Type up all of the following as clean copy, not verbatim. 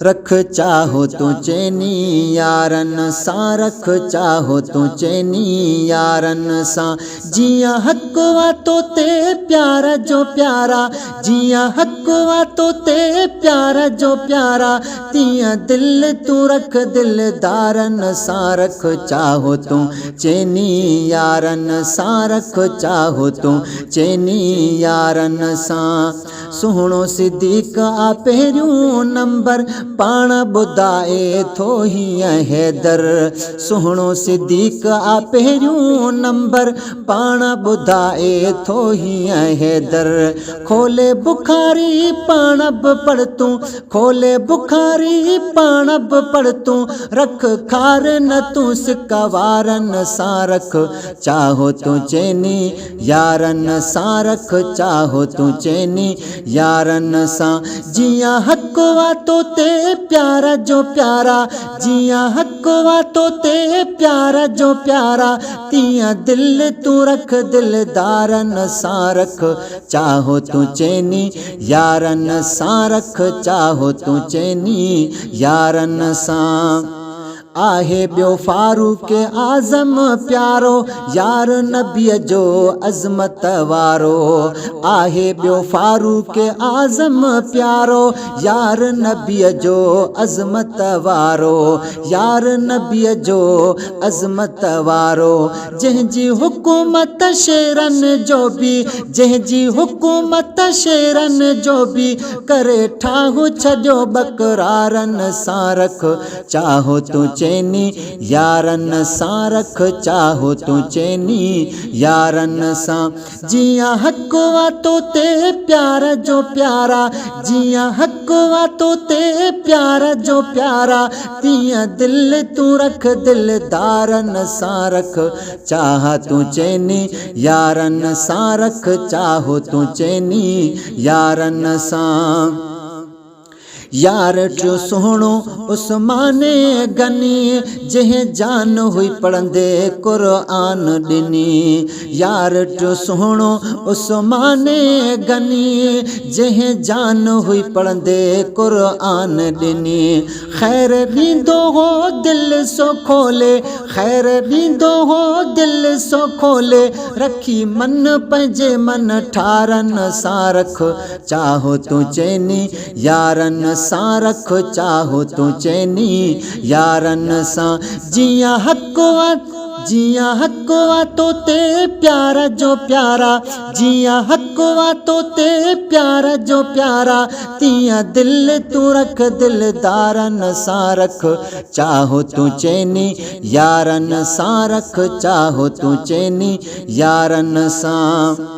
रख चाहो तू चैनी यारन सां, रख चाहो तू चैनी यारन सां। जियां हक वा तो ते प्यारा जो प्यारा, जियां हक वा तो ते प्यारा जो प्यारा, तियां दिल तू रख दिलदारन सां। रख चाहो तू चैनी यारन सां, रख चाहो तू चैनी यारन सां। सुहिणो सिद्दीक़ आ पहिरियों नंबर, पाण ॿुधाए थो हीअं हैदर। सुहिणो सिद्दीक़ आ पहिरियों नंबर, पाण ॿुधाए थो हीअं हैदर। खोले बुखारी पाण बि पढ़ तूं, खोले बुखारी पाण बि पढ़ तूं, रख खार न तूं सिक वारन सां। रख चाहो तू चैनी यारन सां, रख चाहो तू चैनी यारन सां। जियां हक वा तो ते प्यारा जो प्यारा, जियां हक वा तो ते प्यारा जो प्यारा, तियां दिल तू रख दिलदारन सां। रख चाहो तू चैनी यारन सां, रख चाहो तू चैनी यारन सां। आहे ॿियो फारूक आज़म प्यारो, यार नबीअ जो अज़मत वारो। आहे ॿियो फारूक आज़म प्यारो, यार नबीअ जो अज़मत वारो, यार नबीअ जो अज़मत वारो। जंहिंजी हुकूमत शेरन जो बि, जंहिंजी हुकूमत शेरन जो बि, करे ठाहु छॾियो बकरारन सां। रख चाहो तू चैनी यारन सां, रख चाहो तू चैनी यारन सां। जियां हक वा तो ते प्यारा जो प्यारा, जियां हक वा तो ते प्यारा जो प्यारा, तियां दिल तू रख दिलदारन सां। रख चाह तू चैनी यारन सां, रख चाहो तू चैनी यारन सां। यार टियों सुहिणो उस्माने गनी, जंहिं जान हुई पढ़ंदे क़ुरान ॾिनी। यार टियों सुहिणो उस्माने गनी, जंहिं जान हुई पढ़ंदे क़ुरान ॾिनी। ख़ैर ॾींदो हो दिल सो खोले, ख़ैर ॾींदो हो दिल सो खोले, रखी मन पंहिंजे मन ठारन सां। रख चाहो तू चैनी यारन सां, रख चाहो तू चैनी यारन सां। जियां हक वा, जियां हक वा तो ते प्यारा जो प्यारा, जियां हक वा तो ते प्यारा जो प्यारा, तियां दिल तू रख दिलदारन सां। रख चाहो तू चैनी यारन सां, रख चाहो तू चैनी यारन सां।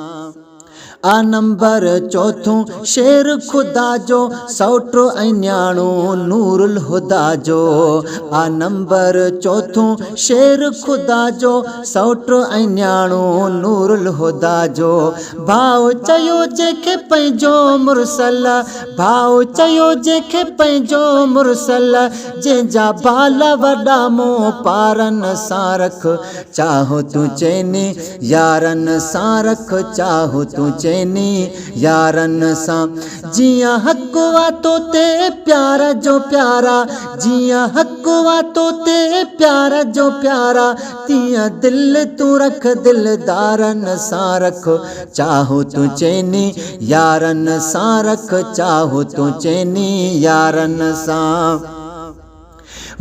आ नंबर चौथों शेर खुदा जो, सौटो ऐं न्याणो नूरुल हुदा जो। आ नंबर चौथों शेर खुदा जो, सौटो ऐं न्याणो नूरुल हुदा जो। भाउ चयो जंहिंखे पंहिंजो मुरसल, भाउ चयो जंहिंखे पंहिंजो मुरसल, जंहिंजा बाल वॾा मूं पारन सां। रख चाहो तू चैनी यारन सां, रख चाहो तू चैनी यारन सां। जियां हक वा तो ते प्यारा जो प्यारा, जियां हक वा तो ते प्यारा जो प्यारा, तियां दिल तू रख दिलदारन सां। रख चाहो तू चैनी यारन सां, रख चाहो तू चैनी यारन सां।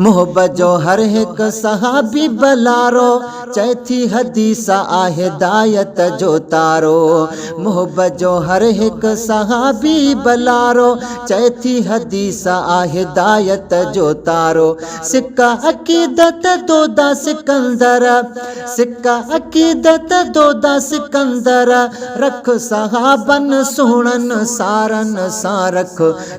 मोहब्बत जो हर हिकु सहाबी बलारो, चए थी हदीस आ हिदायत जो तारो। मोहब्बत जो हर हिकु सहाबी बलारो, चए थी हदीस आ हिदायत जो तारो। सिक्का अकीदत दोदा सिकंदर, सिक्का अकीदत दोदा सिकंदर, रख सहाबन सुणन सारन सां। रख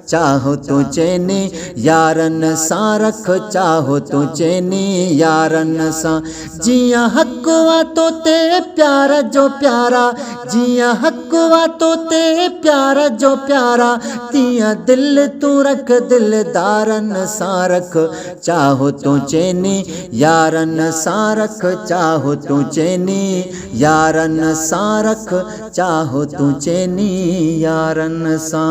चाहो तू चैनी यारन सां, रख चाहो तू चैनी यारन सां। जियां हक वा तो ते प्यारा जो प्यारा, जियां हक वा तो ते प्यारा जो प्यारा, तियां दिल तू रख दिलदारन सां। रख चाहो तू चैनी यारन सां, रख चाहो तू चैनी यारन सां, रख चाहो तू चैनी यारन सां।